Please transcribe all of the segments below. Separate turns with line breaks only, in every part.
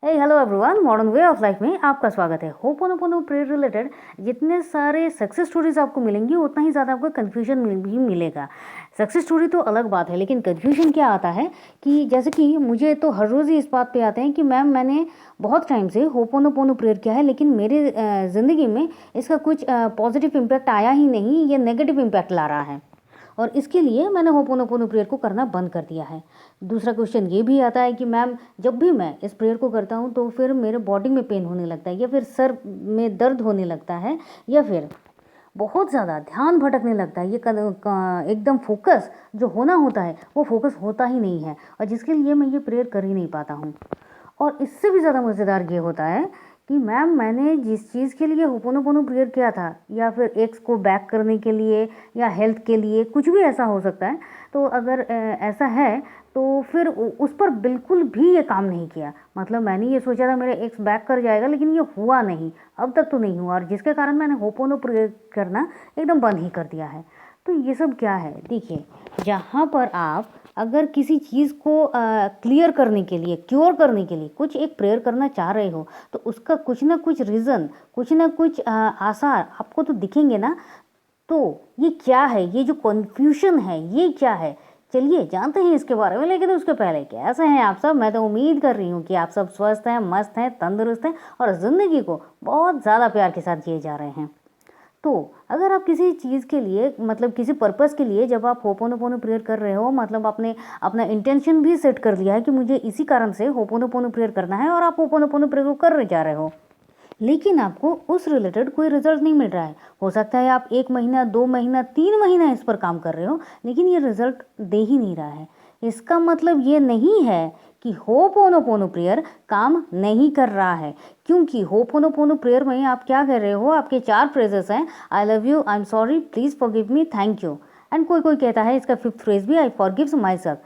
Hey hello everyone, modern way of life में आपका स्वागत है। होपोनोपोनो प्रेयर रिलेटेड जितने सारे सक्सेस स्टोरीज आपको मिलेंगी उतना ही ज़्यादा आपको कन्फ्यूजन भी मिलेगा। सक्सेस स्टोरी तो अलग बात है, लेकिन कन्फ्यूजन क्या आता है कि जैसे कि मुझे तो हर रोज़ ही इस बात पे आते हैं कि मैम मैंने बहुत टाइम से होपोनोपोनो प्रेयर किया है, लेकिन मेरे ज़िंदगी में इसका कुछ पॉजिटिव इम्पैक्ट आया ही नहीं, ये नेगेटिव इम्पैक्ट ला रहा है और इसके लिए मैंने होपोनोपोनो प्रेयर को करना बंद कर दिया है। दूसरा क्वेश्चन ये भी आता है कि मैम जब भी मैं इस प्रेयर को करता हूँ तो फिर मेरे बॉडी में पेन होने लगता है या फिर सर में दर्द होने लगता है या फिर बहुत ज़्यादा ध्यान भटकने लगता है। ये एकदम फोकस जो होना होता है वो फोकस होता ही नहीं है और जिसके लिए मैं ये प्रेयर कर ही नहीं पाता हूँ। और इससे भी ज़्यादा मज़ेदार ये होता है कि मैम मैंने जिस चीज़ के लिए होपोनोपोनो प्रेयर किया था या फिर एक्स को बैक करने के लिए या हेल्थ के लिए, कुछ भी ऐसा हो सकता है, तो अगर ऐसा है तो फिर उस पर बिल्कुल भी ये काम नहीं किया। मतलब मैंने ये सोचा था मेरा एक्स बैक कर जाएगा, लेकिन ये हुआ नहीं, अब तक तो नहीं हुआ, और जिसके कारण मैंने होपोनो प्रेयर करना एकदम बंद ही कर दिया है। तो ये सब क्या है? देखिए, जहाँ पर आप अगर किसी चीज़ को क्लियर करने के लिए, क्योर करने के लिए कुछ एक प्रेयर करना चाह रहे हो तो उसका कुछ ना कुछ रीज़न, कुछ ना कुछ आसार आपको तो दिखेंगे ना। तो ये क्या है, ये जो कन्फ्यूजन है ये क्या है, चलिए जानते हैं इसके बारे में। लेकिन उसके पहले कैसे हैं आप सब? मैं तो उम्मीद कर रही हूँ कि आप सब स्वस्थ हैं, मस्त हैं, तंदुरुस्त हैं और ज़िंदगी को बहुत ज़्यादा प्यार के साथ जिए जा रहे हैं। तो अगर आप किसी चीज़ के लिए, मतलब किसी पर्पस के लिए जब आप होपोनोपोनो प्रेयर कर रहे हो, मतलब आपने अपना इंटेंशन भी सेट कर लिया है कि मुझे इसी कारण से होपोनोपोनो प्रेयर करना है और आप होपोनोपोनो प्रेयर को कर जा रहे हो, लेकिन आपको उस रिलेटेड कोई रिजल्ट नहीं मिल रहा है। हो सकता है आप 1 महीना, 2 महीना, 3 महीना इस पर काम कर रहे हो, लेकिन ये रिजल्ट दे ही नहीं रहा है। इसका मतलब ये नहीं है कि होपोनोपोनो प्रेयर काम नहीं कर रहा है, क्योंकि होपोनोपोनो प्रेयर में आप क्या कर रहे हो, आपके 4 फ्रेजेस हैं, I love you, I am sorry, please forgive me, thank you, and कोई कोई कहता है इसका 5th फ्रेज भी, आई फॉरगिव्स माई सेल्फ।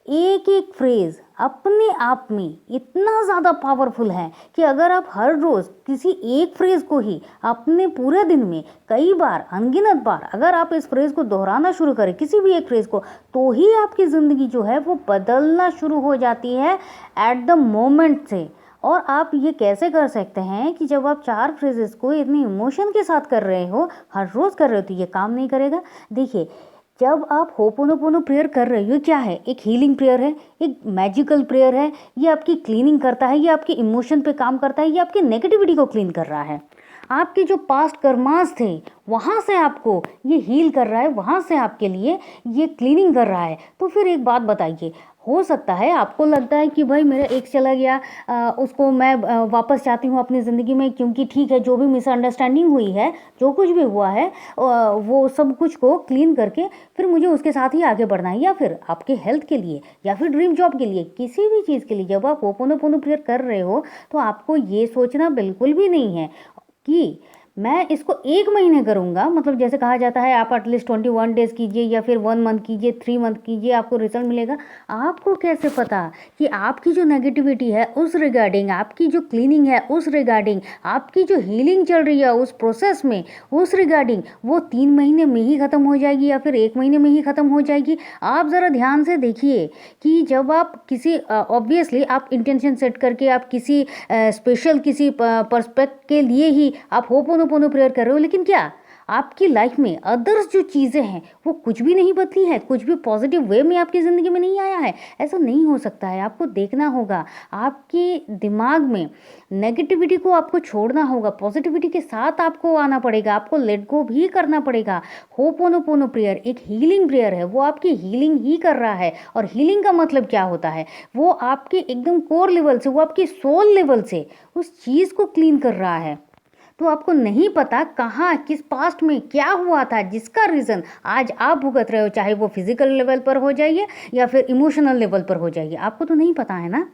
एक एक फ्रेज अपने आप में इतना ज़्यादा पावरफुल है कि अगर आप हर रोज़ किसी एक फ्रेज़ को ही अपने पूरे दिन में कई बार, अनगिनत बार अगर आप इस फ्रेज़ को दोहराना शुरू करें, किसी भी एक फ्रेज़ को, तो ही आपकी ज़िंदगी जो है वो बदलना शुरू हो जाती है एट द मोमेंट से। और आप ये कैसे कर सकते हैं कि जब आप 4 फ्रेजेस को इतनी इमोशन के साथ कर रहे हो, हर रोज़ कर रहे हो, तो ये काम नहीं करेगा। देखिए, जब आप होपोनोपोनो प्रेयर कर रहे हो, क्या है? एक हीलिंग प्रेयर है, एक मैजिकल प्रेयर है, ये आपकी क्लीनिंग करता है, ये आपके इमोशन पे काम करता है, ये आपकी नेगेटिविटी को क्लीन कर रहा है। आपके जो पास्ट कर्मास थे वहाँ से आपको ये हील कर रहा है, वहाँ से आपके लिए ये क्लीनिंग कर रहा है। तो फिर एक बात बताइए, हो सकता है आपको लगता है कि भाई मेरा एक्स चला गया, उसको मैं वापस चाहती हूँ अपनी ज़िंदगी में, क्योंकि ठीक है जो भी मिसअंडरस्टैंडिंग हुई है, जो कुछ भी हुआ है, वो सब कुछ को क्लीन करके फिर मुझे उसके साथ ही आगे बढ़ना है, या फिर आपके हेल्थ के लिए या फिर ड्रीम जॉब के लिए, किसी भी चीज़ के लिए जब आप होपोनोपोनो प्रेयर कर रहे हो तो आपको ये सोचना बिल्कुल भी नहीं है कि मैं इसको 1 महीने करूँगा। मतलब जैसे कहा जाता है आप एटलीस्ट 21 डेज़ कीजिए या फिर 1 मंथ कीजिए, 3 मंथ कीजिए, आपको रिजल्ट मिलेगा। आपको कैसे पता कि आपकी जो नेगेटिविटी है उस रिगार्डिंग, आपकी जो क्लीनिंग है उस रिगार्डिंग, आपकी जो हीलिंग चल रही है उस प्रोसेस में, उस रिगार्डिंग वो 3 महीने में ही ख़त्म हो जाएगी या फिर 1 महीने में ही ख़त्म हो जाएगी? आप ज़रा ध्यान से देखिए कि जब आप किसी ऑब्वियसली आप इंटेंशन सेट करके आप किसी स्पेशल किसी पर्सपेक्ट के लिए ही आप होपोनोपोनो प्रेयर कर रहे हो, लेकिन क्या आपकी लाइफ में अदर्स जो चीज़ें हैं वो कुछ भी नहीं बदली है, कुछ भी पॉजिटिव वे में आपकी ज़िंदगी में नहीं आया है? ऐसा नहीं हो सकता है। आपको देखना होगा, आपके दिमाग में नेगेटिविटी को आपको छोड़ना होगा, पॉजिटिविटी के साथ आपको आना पड़ेगा, आपको लेट गो भी करना पड़ेगा। होपोनोपोनो प्रेयर एक हीलिंग प्रेयर है, वो आपकी हीलिंग ही कर रहा है। और हीलिंग का मतलब क्या होता है? वो आपके एकदम कोर लेवल से, वो आपकी सोल लेवल से उस चीज़ को क्लीन कर रहा है। तो आपको नहीं पता कहाँ, किस पास्ट में क्या हुआ था जिसका रीज़न आज आप भुगत रहे हो, चाहे वो फिजिकल लेवल पर हो जाइए या फिर इमोशनल लेवल पर हो जाइए, आपको तो नहीं पता है ना।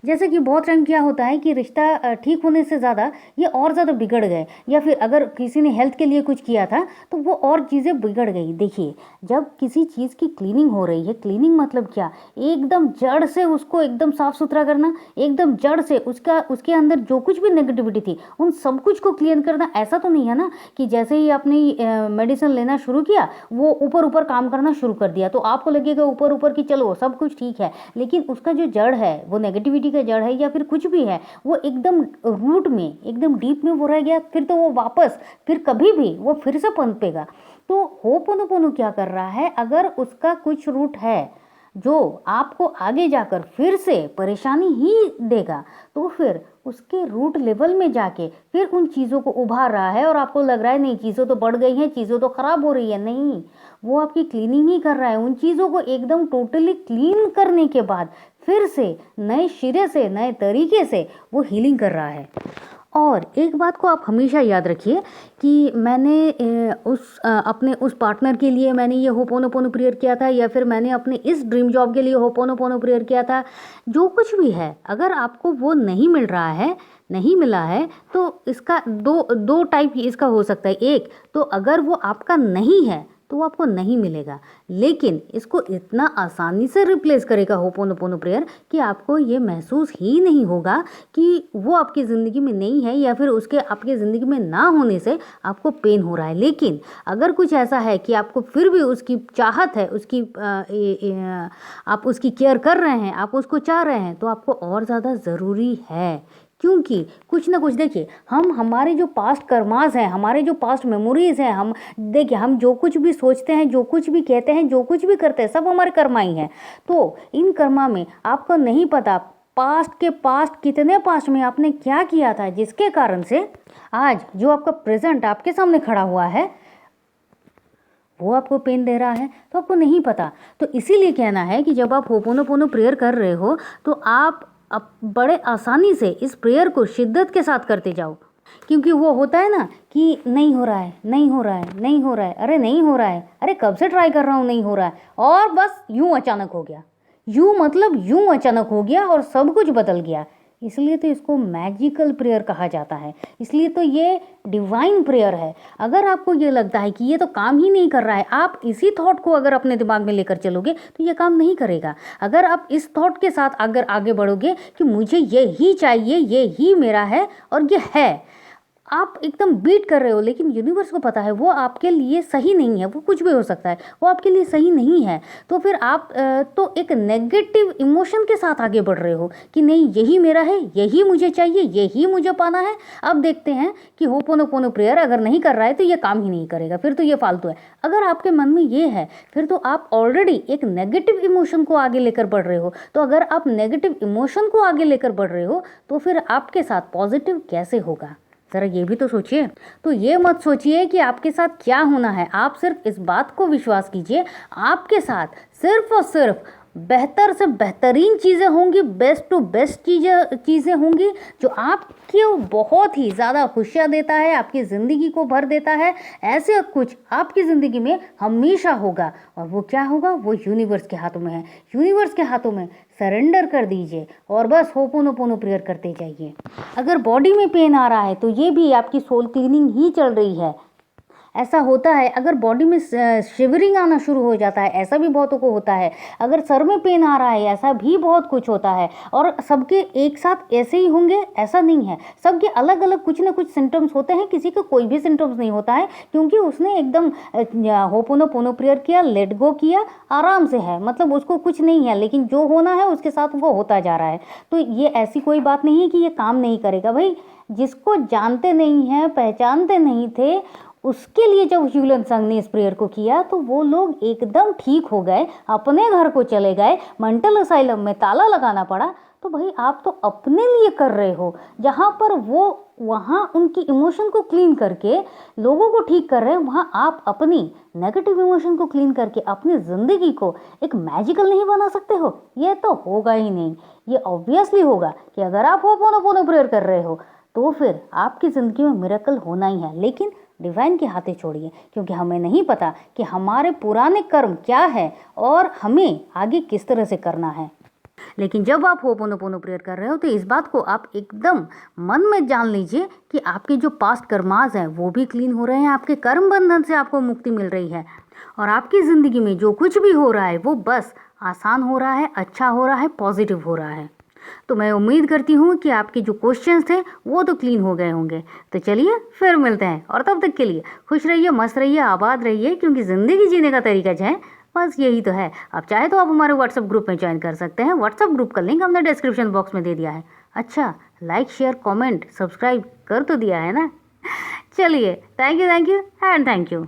जैसे कि बहुत टाइम क्या होता है कि रिश्ता ठीक होने से ज़्यादा ये और ज़्यादा बिगड़ गए, या फिर अगर किसी ने हेल्थ के लिए कुछ किया था तो वो और चीज़ें बिगड़ गई। देखिए, जब किसी चीज़ की क्लीनिंग हो रही है, क्लीनिंग मतलब क्या? एकदम जड़ से उसको एकदम साफ़ सुथरा करना, एकदम जड़ से उसके अंदर जो कुछ भी नेगेटिविटी थी उन सब कुछ को क्लियर करना। ऐसा तो नहीं है ना कि जैसे ही आपने मेडिसिन लेना शुरू किया वो ऊपर ऊपर काम करना शुरू कर दिया तो आपको लगेगा ऊपर ऊपर कि चलो सब कुछ ठीक है, लेकिन उसका जो जड़ है वो नेगेटिव पॉजिटिविटी का जड़ है या फिर कुछ भी है, वो एकदम रूट में, एकदम डीप में वो रह गया, फिर तो वो वापस फिर कभी भी वो फिर से पनपेगा। तो होपोनोपोनो क्या कर रहा है, अगर उसका कुछ रूट है जो आपको आगे जाकर फिर से परेशानी ही देगा, तो फिर उसके रूट लेवल में जाके फिर उन चीज़ों को उभार रहा है और आपको लग रहा है नहीं चीज़ें तो बढ़ गई हैं, चीज़ें तो ख़राब हो रही है। नहीं, वो आपकी क्लीनिंग ही कर रहा है। उन चीज़ों को एकदम टोटली क्लीन करने के बाद फिर से नए सिरे से, नए तरीके से वो हीलिंग कर रहा है। और एक बात को आप हमेशा याद रखिए कि मैंने अपने उस पार्टनर के लिए मैंने ये होपोनोपोनो प्रेयर किया था, या फिर मैंने अपने इस ड्रीम जॉब के लिए होपोनोपोनो प्रेयर किया था। जो कुछ भी है, अगर आपको वो नहीं मिल रहा है, नहीं मिला है, तो इसका दो टाइप इसका हो सकता है। एक तो अगर वो आपका नहीं है तो वो आपको नहीं मिलेगा, लेकिन इसको इतना आसानी से रिप्लेस करेगा होपोनोपोनो प्रेयर कि आपको ये महसूस ही नहीं होगा कि वो आपकी ज़िंदगी में नहीं है, या फिर उसके आपकी ज़िंदगी में ना होने से आपको पेन हो रहा है। लेकिन अगर कुछ ऐसा है कि आपको फिर भी उसकी चाहत है, उसकी आप उसकी केयर कर रहे हैं, आप उसको चाह रहे हैं, तो आपको और ज़्यादा ज़रूरी है। क्योंकि कुछ ना कुछ देखिए, हम हमारे जो पास्ट कर्मास हैं, हमारे जो पास्ट मेमोरीज हैं, हम देखिए हम जो कुछ भी सोचते हैं, जो कुछ भी कहते हैं, जो कुछ भी करते हैं, सब हमारे कर्मा ही हैं। तो इन कर्मा में आपको नहीं पता पास्ट के पास्ट कितने पास्ट में आपने क्या किया था, जिसके कारण से आज जो आपका प्रेजेंट आपके सामने खड़ा हुआ है वो आपको पेन दे रहा है, तो आपको नहीं पता। तो इसीलिए कहना है कि जब आप होपोनोपोनो प्रेयर कर रहे हो तो आप बड़े आसानी से इस प्रेयर को शिद्दत के साथ करते जाओ। क्योंकि वो होता है ना कि नहीं हो रहा है, नहीं हो रहा है, नहीं हो रहा है, अरे नहीं हो रहा है, अरे कब से ट्राई कर रहा हूँ, नहीं हो रहा है, और बस यूं अचानक हो गया। यूं मतलब यूं अचानक हो गया और सब कुछ बदल गया। इसलिए तो इसको मैजिकल प्रेयर कहा जाता है, इसलिए तो ये डिवाइन प्रेयर है। अगर आपको ये लगता है कि ये तो काम ही नहीं कर रहा है, आप इसी थॉट को अगर अपने दिमाग में लेकर चलोगे तो ये काम नहीं करेगा। अगर आप इस थॉट के साथ अगर आगे बढ़ोगे कि मुझे ये ही चाहिए, ये ही मेरा है और ये है, आप एकदम बीट कर रहे हो, लेकिन यूनिवर्स को पता है वो आपके लिए सही नहीं है, वो कुछ भी हो सकता है, वो आपके लिए सही नहीं है। तो फिर आप तो एक नेगेटिव इमोशन के साथ आगे बढ़ रहे हो कि नहीं यही मेरा है, यही मुझे चाहिए, यही मुझे पाना है। अब देखते हैं कि होपोनोपोनो प्रेयर अगर नहीं कर रहा है तो ये काम ही नहीं करेगा, फिर तो ये फालतू है। अगर आपके मन में ये है फिर तो आप ऑलरेडी एक नेगेटिव इमोशन को आगे लेकर बढ़ रहे हो। तो अगर आप नेगेटिव इमोशन को आगे लेकर बढ़ रहे हो तो फिर आपके साथ पॉजिटिव कैसे होगा, ज़रा ये भी तो सोचिए। तो ये मत सोचिए कि आपके साथ क्या होना है, आप सिर्फ इस बात को विश्वास कीजिए आपके साथ सिर्फ और सिर्फ बेहतर से बेहतरीन चीज़ें होंगी, बेस्ट टू बेस्ट चीज़ें होंगी, जो आपको बहुत ही ज़्यादा खुशियाँ देता है, आपकी ज़िंदगी को भर देता है। ऐसे कुछ आपकी ज़िंदगी में हमेशा होगा, और वो क्या होगा, वो यूनिवर्स के हाथों में है। यूनिवर्स के हाथों में सरेंडर कर दीजिए और बस होपोनोपोनो प्रेयर करते जाइए। अगर बॉडी में पेन आ रहा है तो ये भी आपकी सोल क्लीनिंग ही चल रही है। ऐसा होता है, अगर बॉडी में शिवरिंग आना शुरू हो जाता है, ऐसा भी बहुतों को होता है। अगर सर में पेन आ रहा है, ऐसा भी बहुत कुछ होता है। और सबके एक साथ ऐसे ही होंगे ऐसा नहीं है, सबके अलग अलग कुछ ना कुछ सिम्टम्स होते हैं। किसी को कोई भी सिम्टम्स नहीं होता है क्योंकि उसने एकदम होपोनोपोनो प्रेयर किया, लेट गो किया, आराम से है, मतलब उसको कुछ नहीं है, लेकिन जो होना है उसके साथ वो होता जा रहा है। तो ये ऐसी कोई बात नहीं है कि ये काम नहीं करेगा। भाई जिसको जानते नहीं हैं, पहचानते नहीं थे, उसके लिए जब ह्यूलन संघ ने इस प्रेयर को किया तो वो लोग एकदम ठीक हो गए, अपने घर को चले गए, मेंटल असाइलम में ताला लगाना पड़ा। तो भाई आप तो अपने लिए कर रहे हो, जहाँ पर वो वहाँ उनकी इमोशन को क्लीन करके लोगों को ठीक कर रहे हैं, वहाँ आप अपनी नेगेटिव इमोशन को क्लीन करके अपनी ज़िंदगी को एक मैजिकल नहीं बना सकते हो? ये तो होगा ही नहीं। ये ऑब्वियसली होगा कि अगर आप होपोनोपोनो प्रेयर कर रहे हो तो फिर आपकी ज़िंदगी में मिरेकल होना ही है। लेकिन डिवाइन के हाथे छोड़िए, क्योंकि हमें नहीं पता कि हमारे पुराने कर्म क्या है और हमें आगे किस तरह से करना है। लेकिन जब आप होपोनोपोनो प्रेयर कर रहे हो तो इस बात को आप एकदम मन में जान लीजिए कि आपके जो पास्ट कर्मास हैं वो भी क्लीन हो रहे हैं, आपके कर्म बंधन से आपको मुक्ति मिल रही है, और आपकी ज़िंदगी में जो कुछ भी हो रहा है वो बस आसान हो रहा है, अच्छा हो रहा है, पॉजिटिव हो रहा है। तो मैं उम्मीद करती हूँ कि आपके जो क्वेश्चंस थे वो तो क्लीन हो गए होंगे। तो चलिए फिर मिलते हैं, और तब तक के लिए खुश रहिए, मस्त रहिए, आबाद रहिए, क्योंकि ज़िंदगी जीने का तरीका जो है बस यही तो है। आप चाहे तो आप हमारे व्हाट्सएप ग्रुप में ज्वाइन कर सकते हैं। व्हाट्सएप ग्रुप का लिंक हमने डिस्क्रिप्शन बॉक्स में दे दिया है। अच्छा, लाइक शेयर कमेंट सब्सक्राइब कर तो दिया है ना। चलिए, thank you and thank you.